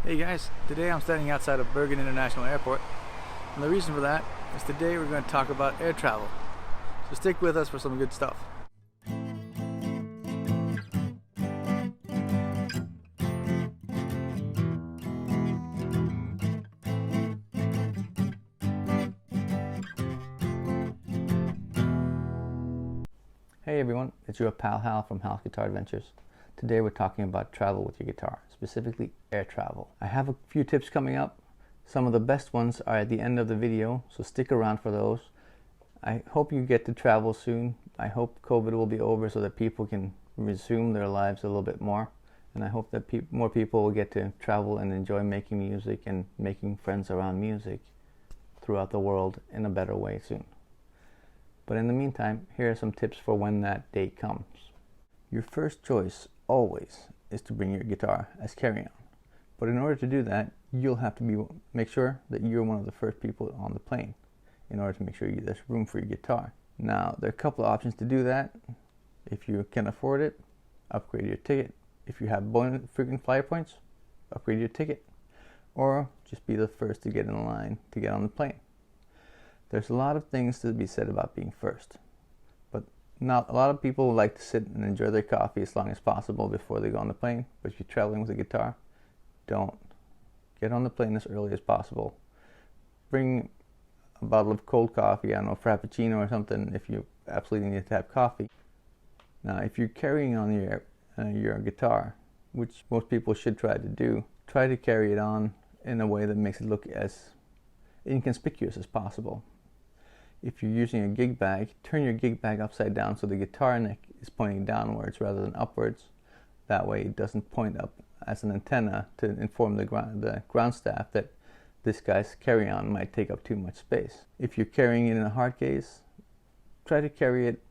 Hey guys, today I'm standing outside of Bergen International Airport, and the reason for that is today we're going to talk about air travel. So stick with us for some good stuff. Hey everyone, it's your pal Hal from Hal's Guitar Adventures. Today we're talking about travel with your guitar, specifically air travel. I have a few tips coming up. Some of the best ones are at the end of the video, so stick around for those. I hope you get to travel soon. I hope COVID will be over so that people can resume their lives a little bit more. And I hope that more people will get to travel and enjoy making music and making friends around music throughout the world in a better way soon. But in the meantime, here are some tips for when that day comes. Your first choice always is to bring your guitar as carry-on. But in order to do that, you'll have to make sure that you're one of the first people on the plane in order to make sure there's room for your guitar. Now, there are a couple of options to do that. If you can afford it, upgrade your ticket. If you have frequent flyer points, upgrade your ticket. Or just be the first to get in line to get on the plane. There's a lot of things to be said about being first, but not a lot of people like to sit and enjoy their coffee as long as possible before they go on the plane. But if you're traveling with a guitar, don't. Get on the plane as early as possible. Bring a bottle of cold coffee, I don't know, Frappuccino or something if you absolutely need to have coffee. Now, if you're carrying on your guitar, which most people should try to do, try to carry it on in a way that makes it look as inconspicuous as possible. If you're using a gig bag, turn your gig bag upside down so the guitar neck is pointing downwards rather than upwards. That way it doesn't point up as an antenna to inform the ground staff that this guy's carry-on might take up too much space. If you're carrying it in a hard case, try to carry it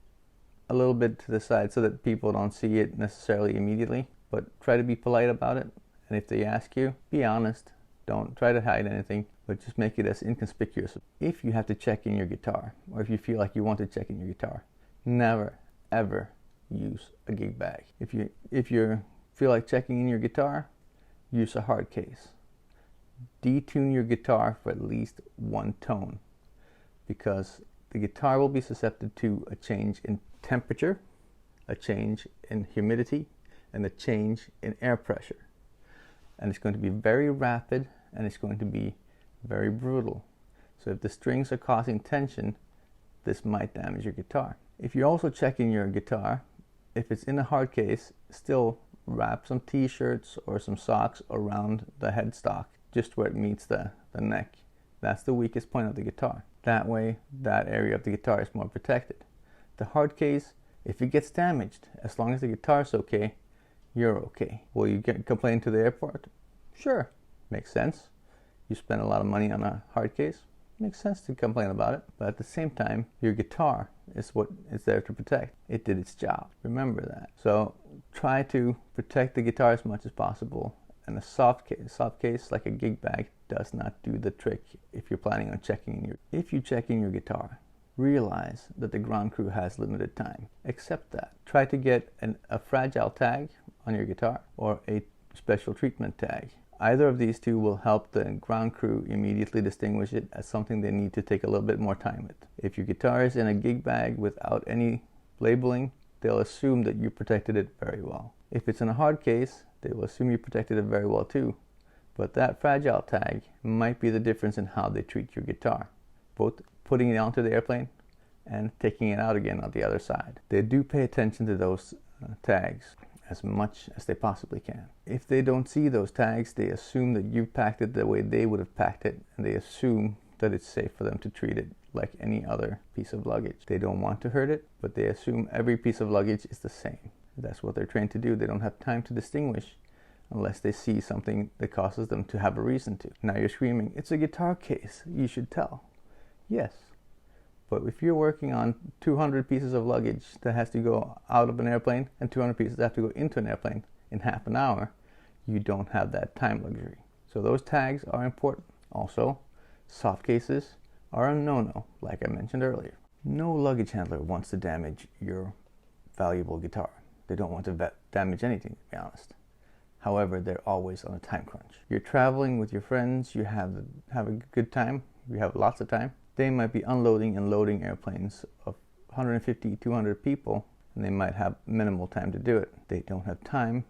a little bit to the side so that people don't see it necessarily immediately, but try to be polite about it. And if they ask you, be honest. Don't try to hide anything, but just make it as inconspicuous. If you have to check in your guitar, or if you feel like you want to check in your guitar, never, ever use a gig bag. If you feel like checking in your guitar, use a hard case. Detune your guitar for at least one tone, because the guitar will be susceptible to a change in temperature, a change in humidity, and a change in air pressure. And it's going to be very rapid and it's going to be very brutal. So if the strings are causing tension, this might damage your guitar. If you're also checking your guitar, if it's in a hard case, still wrap some t-shirts or some socks around the headstock, just where it meets the neck. That's the weakest point of the guitar. That way, that area of the guitar is more protected. The hard case, if it gets damaged, as long as the guitar's okay, you're okay. Will you complain to the airport? Sure, makes sense. You spend a lot of money on a hard case, makes sense to complain about it. But at the same time, your guitar is what it's there to protect. It did its job. Remember that. So try to protect the guitar as much as possible. And a soft case like a gig bag does not do the trick if you're planning on checking in your. If you check in your guitar, realize that the ground crew has limited time. Accept that. Try to get a fragile tag on your guitar or a special treatment tag. Either of these two will help the ground crew immediately distinguish it as something they need to take a little bit more time with. If your guitar is in a gig bag without any labeling, they'll assume that you protected it very well. If it's in a hard case, they will assume you protected it very well too. But that fragile tag might be the difference in how they treat your guitar, both putting it onto the airplane and taking it out again on the other side. They do pay attention to those tags as much as they possibly can. If they don't see those tags, they assume that you packed it the way they would have packed it, and they assume that it's safe for them to treat it like any other piece of luggage. They don't want to hurt it, but they assume every piece of luggage is the same. That's what they're trained to do. They don't have time to distinguish unless they see something that causes them to have a reason to. Now you're screaming, it's a guitar case, you should tell. Yes. But if you're working on 200 pieces of luggage that has to go out of an airplane and 200 pieces that have to go into an airplane in half an hour, you don't have that time luxury. So those tags are important. Also, soft cases are a no-no, like I mentioned earlier. No luggage handler wants to damage your valuable guitar. They don't want to damage anything, to be honest. However, they're always on a time crunch. You're traveling with your friends, you have a good time, you have lots of time. They might be unloading and loading airplanes of 150, 200 people, and they might have minimal time to do it. They don't have time,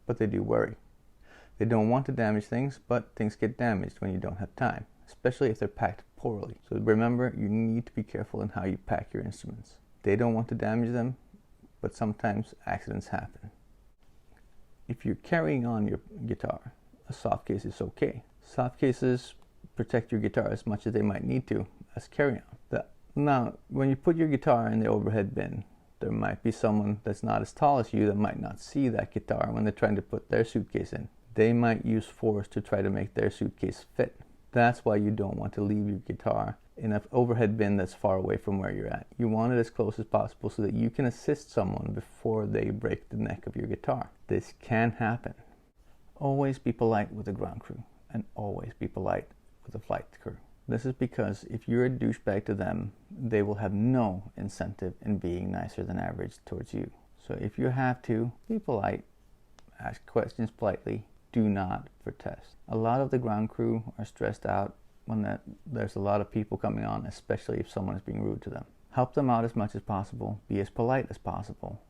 but they do worry. They don't want to damage things, but things get damaged when you don't have time, especially if they're packed poorly. So remember, you need to be careful in how you pack your instruments. They don't want to damage them, but sometimes accidents happen. If you're carrying on your guitar, a soft case is okay. Soft cases protect your guitar as much as they might need to as carry-on. Now, when you put your guitar in the overhead bin, there might be someone that's not as tall as you that might not see that guitar when they're trying to put their suitcase in. They might use force to try to make their suitcase fit. That's why you don't want to leave your guitar in an overhead bin that's far away from where you're at. You want it as close as possible so that you can assist someone before they break the neck of your guitar. This can happen. Always be polite with the ground crew, and always be polite with the flight crew. This is because if you're a douchebag to them, they will have no incentive in being nicer than average towards you. So if you have to, be polite, ask questions politely, do not protest. A lot of the ground crew are stressed out when there's a lot of people coming on, especially if someone is being rude to them. Help them out as much as possible, be as polite as possible,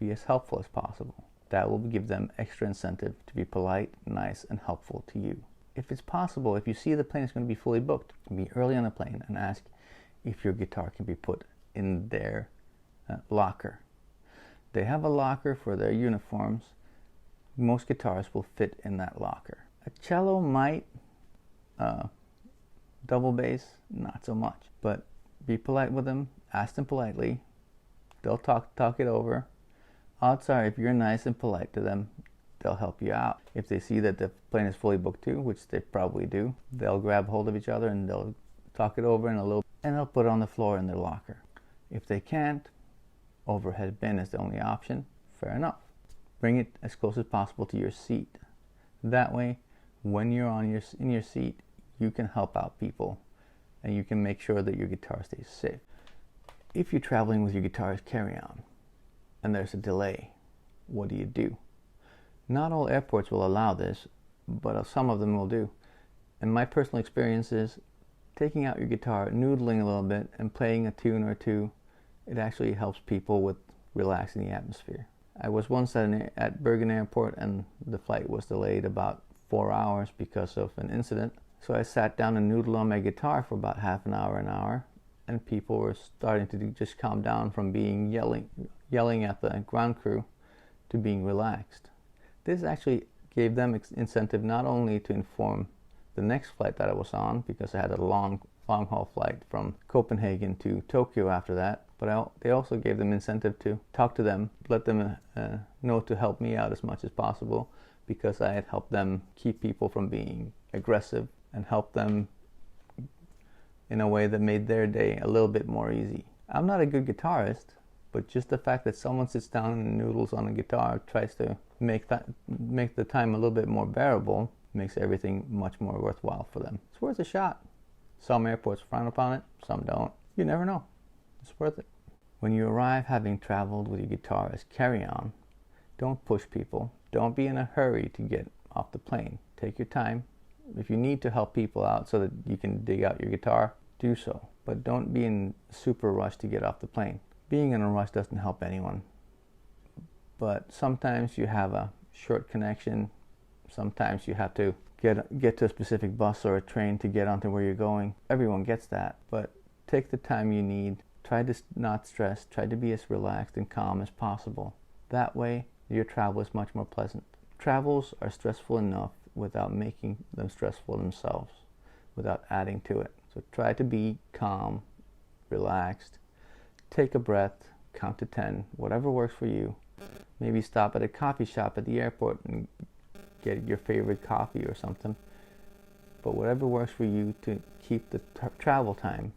be as helpful as possible. That will give them extra incentive to be polite, nice, and helpful to you. If it's possible, if you see the plane is going to be fully booked, be early on the plane and ask if your guitar can be put in their locker. They have a locker for their uniforms. Most guitars will fit in that locker. A cello might, double bass, not so much. But be polite with them, ask them politely. They'll talk it over. Odds are, if you're nice and polite to them, they'll help you out. If they see that the plane is fully booked too, which they probably do, they'll grab hold of each other and they'll talk it over and they'll put it on the floor in their locker. If they can't, overhead bin is the only option. Fair enough. Bring it as close as possible to your seat. That way, when you're in your seat, you can help out people and you can make sure that your guitar stays safe. If you're traveling with your guitar as carry-on and there's a delay, what do? Not all airports will allow this, but some of them will do. And my personal experience is taking out your guitar, noodling a little bit, and playing a tune or two. It actually helps people with relaxing the atmosphere. I was once at Bergen Airport and the flight was delayed about 4 hours because of an incident. So I sat down and noodled on my guitar for about half an hour, and people were starting to just calm down from being yelling at the ground crew to being relaxed. This actually gave them incentive not only to inform the next flight that I was on, because I had a long haul flight from Copenhagen to Tokyo after that, but they also gave them incentive to talk to them, let them know to help me out as much as possible, because I had helped them keep people from being aggressive and help them in a way that made their day a little bit more easy. I'm not a good guitarist, but just the fact that someone sits down and noodles on a guitar, tries to make the time a little bit more bearable, makes everything much more worthwhile for them. It's worth a shot. Some airports frown upon it, some don't. You never know. It's worth it. When you arrive having traveled with your guitar as carry-on, don't push people. Don't be in a hurry to get off the plane. Take your time. If you need to help people out so that you can dig out your guitar, do so. But don't be in a super rush to get off the plane. Being in a rush doesn't help anyone. But sometimes you have a short connection. Sometimes you have to get to a specific bus or a train to get onto where you're going. Everyone gets that. But take the time you need. Try to not stress. Try to be as relaxed and calm as possible. That way, your travel is much more pleasant. Travels are stressful enough without making them stressful themselves, without adding to it. So try to be calm, relaxed. Take a breath, count to 10, whatever works for you. Maybe stop at a coffee shop at the airport and get your favorite coffee or something. But whatever works for you to keep the travel time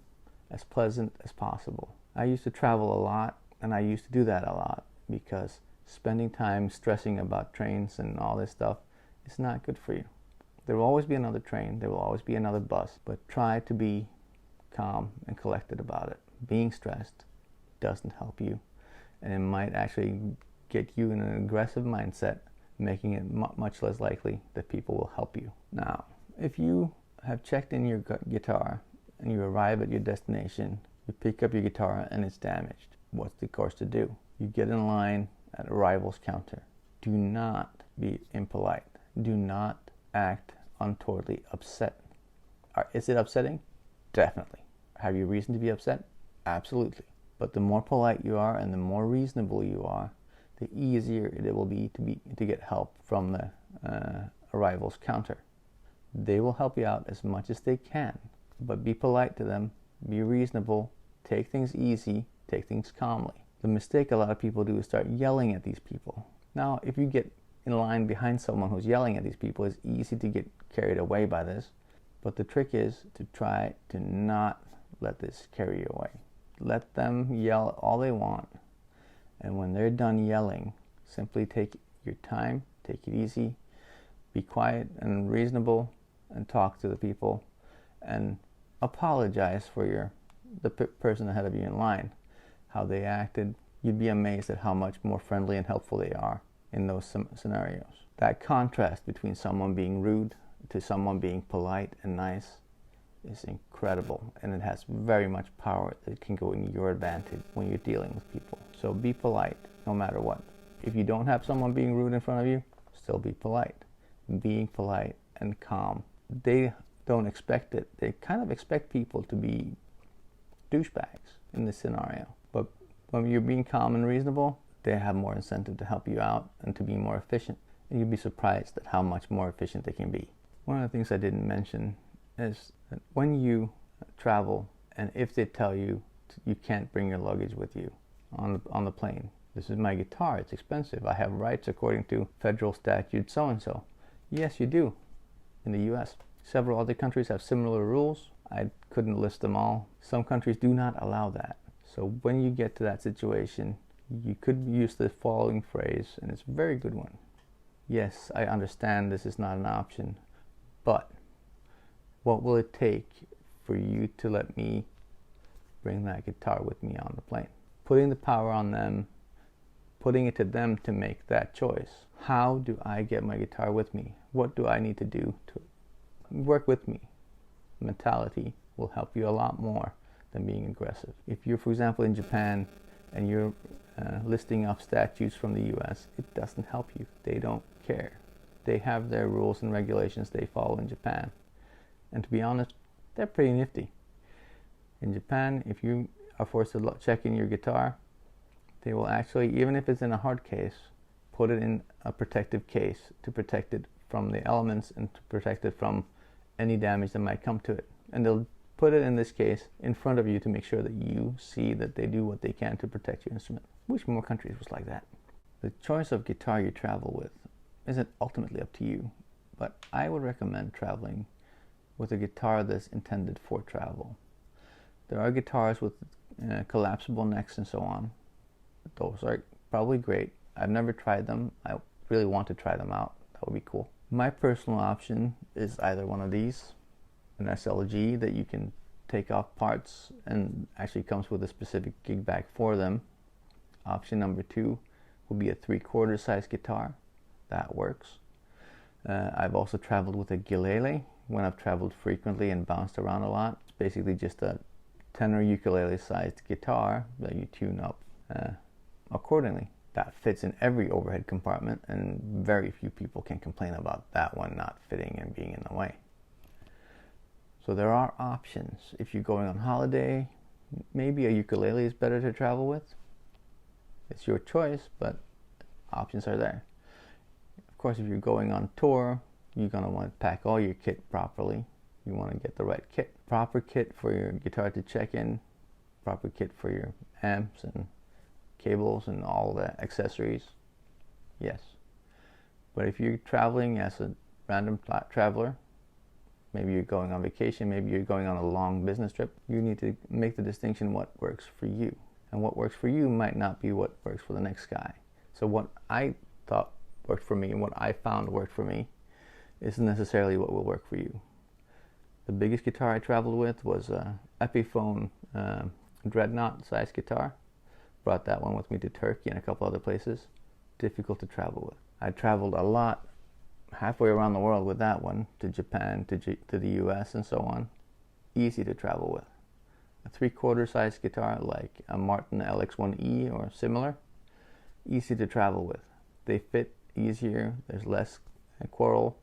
as pleasant as possible. I used to travel a lot, and I used to do that a lot because spending time stressing about trains and all this stuff is not good for you. There will always be another train, there will always be another bus, but try to be calm and collected about it. Being stressed doesn't help you, and it might actually get you in an aggressive mindset making it much less likely that people will help you. Now, if you have checked in your guitar and you arrive at your destination, you pick up your guitar and it's damaged, what's the course to do? You get in line at arrival's counter. Do not be impolite. Do not act untowardly upset. Is it upsetting? Definitely. Have you reason to be upset? Absolutely. But the more polite you are and the more reasonable you are, the easier it will be to get help from the arrivals counter. They will help you out as much as they can, but be polite to them, be reasonable, take things easy, take things calmly. The mistake a lot of people do is start yelling at these people. Now, if you get in line behind someone who's yelling at these people, it's easy to get carried away by this, but the trick is to try to not let this carry you away. Let them yell all they want, and when they're done yelling, simply take your time, take it easy, be quiet and reasonable, and talk to the people, and apologize for the person ahead of you in line, how they acted. You'd be amazed at how much more friendly and helpful they are in those scenarios. That contrast between someone being rude to someone being polite and nice is incredible, and it has very much power that can go in your advantage when you're dealing with people. So be polite no matter what. If you don't have someone being rude in front of you, still be polite. Being polite and calm. They don't expect it. They kind of expect people to be douchebags in this scenario. But when you're being calm and reasonable, they have more incentive to help you out and to be more efficient. And you'd be surprised at how much more efficient they can be. One of the things I didn't mention is that when you travel, and if they tell you you can't bring your luggage with you on the plane, this is my guitar, it's expensive, I have rights according to federal statute so-and-so. Yes, you do in the US. Several other countries have similar rules. I couldn't list them all. Some countries do not allow that. So when you get to that situation, you could use the following phrase, and it's a very good one. Yes, I understand this is not an option, but what will it take for you to let me bring that guitar with me on the plane? Putting the power on them, putting it to them to make that choice. How do I get my guitar with me? What do I need to do to work with me? Mentality will help you a lot more than being aggressive. If you're, for example, in Japan and you're listing off statutes from the US, it doesn't help you. They don't care. They have their rules and regulations they follow in Japan. And to be honest, they're pretty nifty. In Japan, if you are forced to check in your guitar, they will actually, even if it's in a hard case, put it in a protective case to protect it from the elements and to protect it from any damage that might come to it. And they'll put it in this case in front of you to make sure that you see that they do what they can to protect your instrument. Wish more countries was like that. The choice of guitar you travel with isn't ultimately up to you, but I would recommend traveling with a guitar that's intended for travel. There are guitars with collapsible necks and so on. Those are probably great. I've never tried them. I really want to try them out. That would be cool. My personal option is either one of these, an SLG that you can take off parts and actually comes with a specific gig bag for them. Option number 2 would be a 3/4 size guitar. That works. I've also traveled with a ukulele when I've traveled frequently and bounced around a lot. It's basically just a tenor ukulele sized guitar that you tune up accordingly. That fits in every overhead compartment, and very few people can complain about that one not fitting and being in the way. So there are options. If you're going on holiday, maybe a ukulele is better to travel with. It's your choice, but options are there. Of course, if you're going on tour, you're going to want to pack all your kit properly. You want to get the right kit. Proper kit for your guitar to check in, proper kit for your amps and cables and all the accessories. Yes. But if you're traveling as a random traveler, maybe you're going on vacation, maybe you're going on a long business trip, you need to make the distinction what works for you. And what works for you might not be what works for the next guy. So what I thought worked for me and what I found worked for me isn't necessarily what will work for you. The biggest guitar I traveled with was a Epiphone Dreadnought size guitar. Brought that one with me to Turkey and a couple other places. Difficult to travel with. I traveled a lot, halfway around the world with that one, to Japan, to the US, and so on. Easy to travel with. A 3/4 size guitar like a Martin LX1E or similar, easy to travel with. They fit easier, there's less quarrel,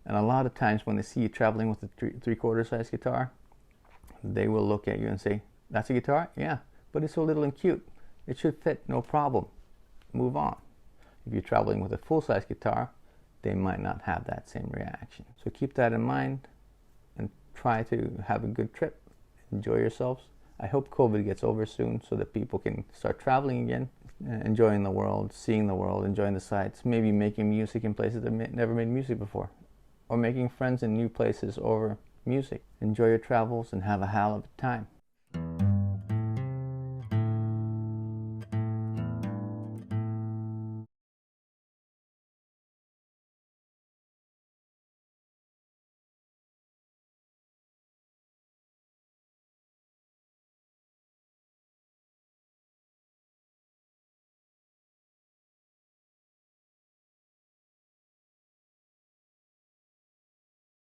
and a lot of times when they see you traveling with a 3/4 size guitar, they will look at you and say, "That's a guitar? Yeah, but it's so little and cute. It should fit, no problem. Move on." If you're traveling with a full-size guitar, they might not have that same reaction. So keep that in mind and try to have a good trip. Enjoy yourselves. I hope COVID gets over soon so that people can start traveling again, enjoying the world, seeing the world, enjoying the sights, maybe making music in places that never made music before, or making friends in new places over music. Enjoy your travels and have a hell of a time.